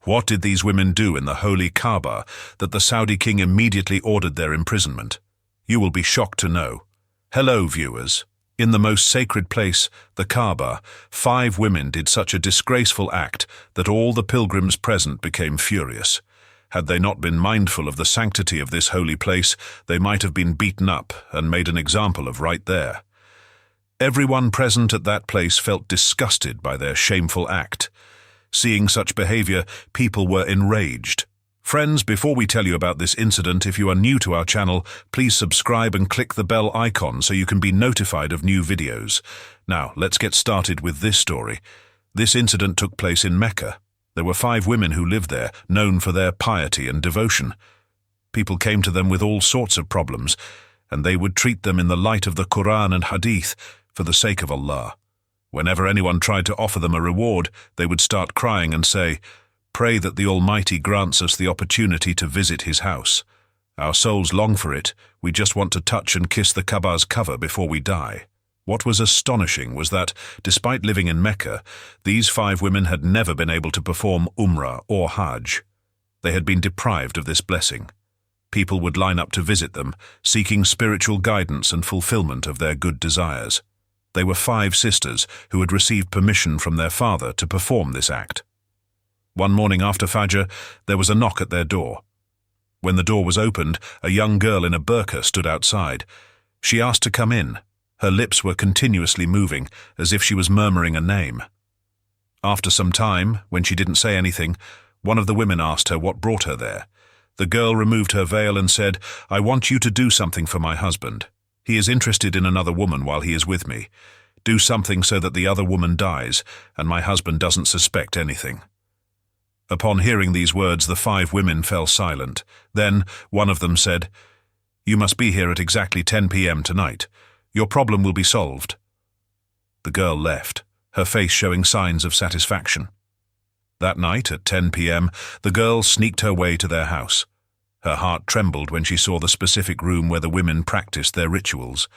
What did these women do in the holy Kaaba that the Saudi king immediately ordered their imprisonment? You will be shocked to know. Hello, viewers. In the most sacred place, the Kaaba, 5 women did such a disgraceful act that all the pilgrims present became furious. Had they not been mindful of the sanctity of this holy place, they might have been beaten up and made an example of right there. Everyone present at that place felt disgusted by their shameful act. Seeing such behavior, people were enraged. Friends, before we tell you about this incident, if you are new to our channel, please subscribe and click the bell icon so you can be notified of new videos. Now, let's get started with this story. This incident took place in Mecca. There were 5 women who lived there, known for their piety and devotion. People came to them with all sorts of problems, and they would treat them in the light of the Quran and Hadith for the sake of Allah. Whenever anyone tried to offer them a reward, they would start crying and say, "Pray that the Almighty grants us the opportunity to visit His house. Our souls long for it. We just want to touch and kiss the Kaaba's cover before we die." What was astonishing was that, despite living in Mecca, these 5 women had never been able to perform Umrah or Hajj. They had been deprived of this blessing. People would line up to visit them, seeking spiritual guidance and fulfillment of their good desires. They were 5 sisters who had received permission from their father to perform this act. One morning after Fajr, there was a knock at their door. When the door was opened, a young girl in a burqa stood outside. She asked to come in. Her lips were continuously moving, as if she was murmuring a name. After some time, when she didn't say anything, one of the women asked her what brought her there. The girl removed her veil and said, "I want you to do something for my husband. He is interested in another woman while he is with me. Do something so that the other woman dies, and my husband doesn't suspect anything." Upon hearing these words, the 5 women fell silent. Then one of them said, "You must be here at exactly 10 p.m. tonight. Your problem will be solved." The girl left, her face showing signs of satisfaction. That night, at 10 p.m., the girl sneaked her way to their house. Her heart trembled when she saw the specific room where the women practiced their rituals.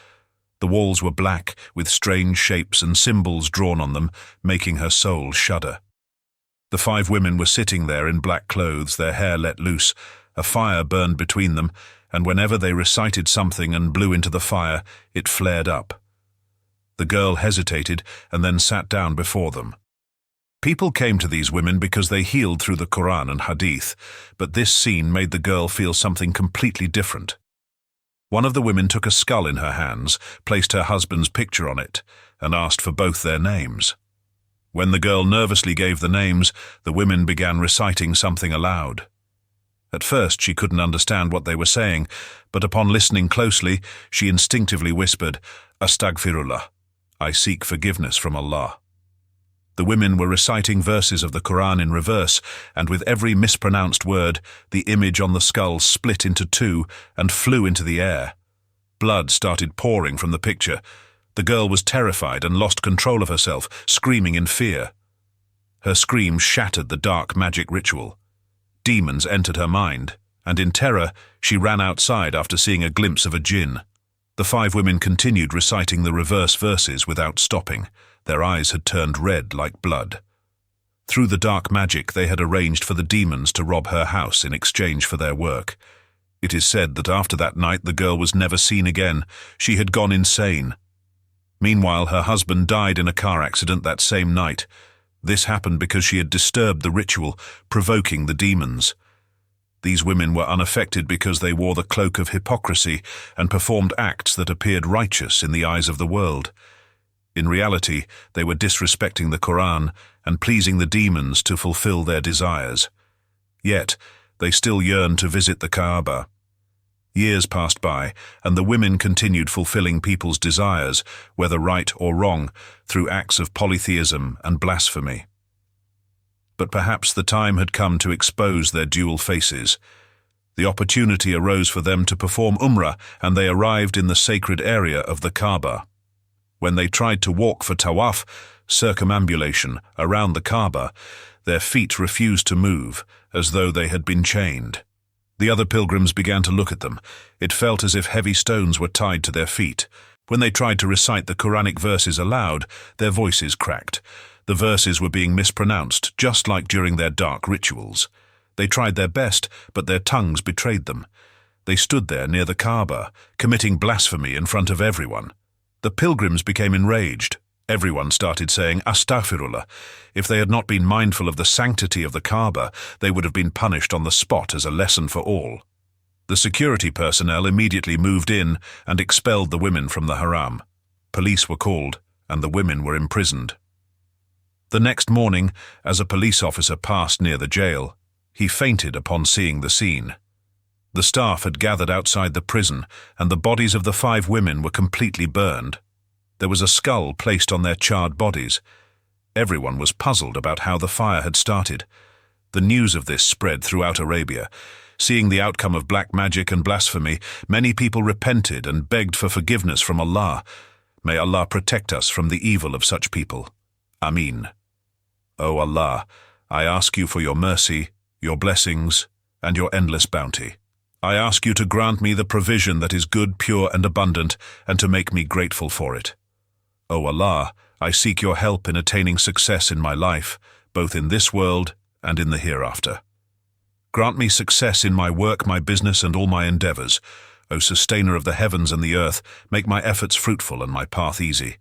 The walls were black, with strange shapes and symbols drawn on them, making her soul shudder. The 5 women were sitting there in black clothes, their hair let loose. A fire burned between them, and whenever they recited something and blew into the fire, it flared up. The girl hesitated and then sat down before them. People came to these women because they healed through the Quran and Hadith, but this scene made the girl feel something completely different. One of the women took a skull in her hands, placed her husband's picture on it, and asked for both their names. When the girl nervously gave the names, the women began reciting something aloud. At first she couldn't understand what they were saying, but upon listening closely, she instinctively whispered, "Astaghfirullah, I seek forgiveness from Allah." The women were reciting verses of the Quran in reverse, and with every mispronounced word, the image on the skull split into 2 and flew into the air. Blood started pouring from the picture. The girl was terrified and lost control of herself, screaming in fear. Her scream shattered the dark magic ritual. Demons entered her mind, and in terror, she ran outside after seeing a glimpse of a jinn. The 5 women continued reciting the reverse verses without stopping. Their eyes had turned red like blood. Through the dark magic, they had arranged for the demons to rob her house in exchange for their work. It is said that after that night, the girl was never seen again. She had gone insane. Meanwhile, her husband died in a car accident that same night. This happened because she had disturbed the ritual, provoking the demons. These women were unaffected because they wore the cloak of hypocrisy and performed acts that appeared righteous in the eyes of the world. In reality, they were disrespecting the Quran and pleasing the demons to fulfill their desires. Yet, they still yearned to visit the Kaaba. Years passed by, and the women continued fulfilling people's desires, whether right or wrong, through acts of polytheism and blasphemy. But perhaps the time had come to expose their dual faces. The opportunity arose for them to perform Umrah, and they arrived in the sacred area of the Kaaba. When they tried to walk for tawaf, circumambulation, around the Kaaba, their feet refused to move, as though they had been chained. The other pilgrims began to look at them. It felt as if heavy stones were tied to their feet. When they tried to recite the Quranic verses aloud, their voices cracked. The verses were being mispronounced, just like during their dark rituals. They tried their best, but their tongues betrayed them. They stood there near the Kaaba, committing blasphemy in front of everyone. The pilgrims became enraged. Everyone started saying, "Astaghfirullah." If they had not been mindful of the sanctity of the Kaaba, they would have been punished on the spot as a lesson for all. The security personnel immediately moved in and expelled the women from the haram. Police were called, and the women were imprisoned. The next morning, as a police officer passed near the jail, he fainted upon seeing the scene. The staff had gathered outside the prison, and the bodies of the 5 women were completely burned. There was a skull placed on their charred bodies. Everyone was puzzled about how the fire had started. The news of this spread throughout Arabia. Seeing the outcome of black magic and blasphemy, many people repented and begged for forgiveness from Allah. May Allah protect us from the evil of such people. Ameen. O Allah, I ask you for your mercy, your blessings, and your endless bounty. I ask you to grant me the provision that is good, pure, and abundant, and to make me grateful for it. O Allah, I seek your help in attaining success in my life, both in this world and in the hereafter. Grant me success in my work, my business, and all my endeavors. O Sustainer of the heavens and the earth, make my efforts fruitful and my path easy.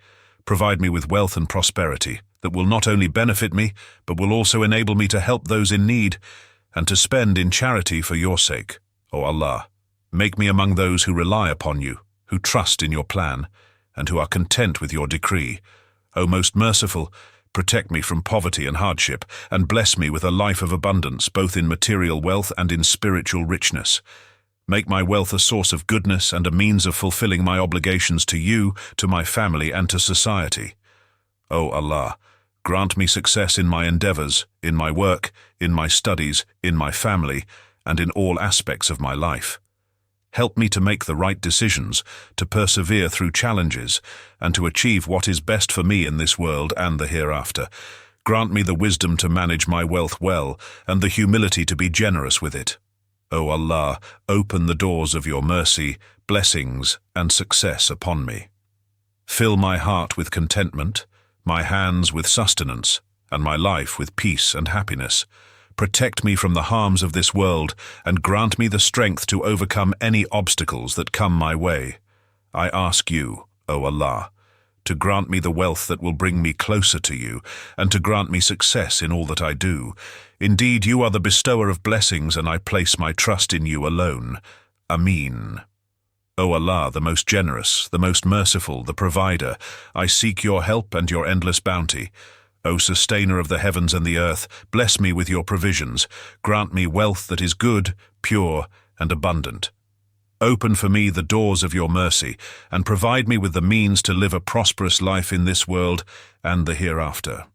Provide me with wealth and prosperity that will not only benefit me, but will also enable me to help those in need and to spend in charity for your sake. O Allah, make me among those who rely upon you, who trust in your plan, and who are content with your decree. O most merciful, protect me from poverty and hardship, and bless me with a life of abundance, both in material wealth and in spiritual richness. Make my wealth a source of goodness and a means of fulfilling my obligations to you, to my family, and to society. O Allah, grant me success in my endeavors, in my work, in my studies, in my family, and in all aspects of my life. Help me to make the right decisions, to persevere through challenges, and to achieve what is best for me in this world and the hereafter. Grant me the wisdom to manage my wealth well, and the humility to be generous with it. O Allah, open the doors of your mercy, blessings, and success upon me. Fill my heart with contentment, my hands with sustenance, and my life with peace and happiness. Protect me from the harms of this world, and grant me the strength to overcome any obstacles that come my way. I ask you, O Allah, to grant me the wealth that will bring me closer to you, and to grant me success in all that I do. Indeed, you are the bestower of blessings, and I place my trust in you alone. Ameen. O Allah, the most generous, the most merciful, the provider, I seek your help and your endless bounty. O Sustainer of the heavens and the earth, bless me with your provisions. Grant me wealth that is good, pure, and abundant. Open for me the doors of your mercy, and provide me with the means to live a prosperous life in this world and the hereafter.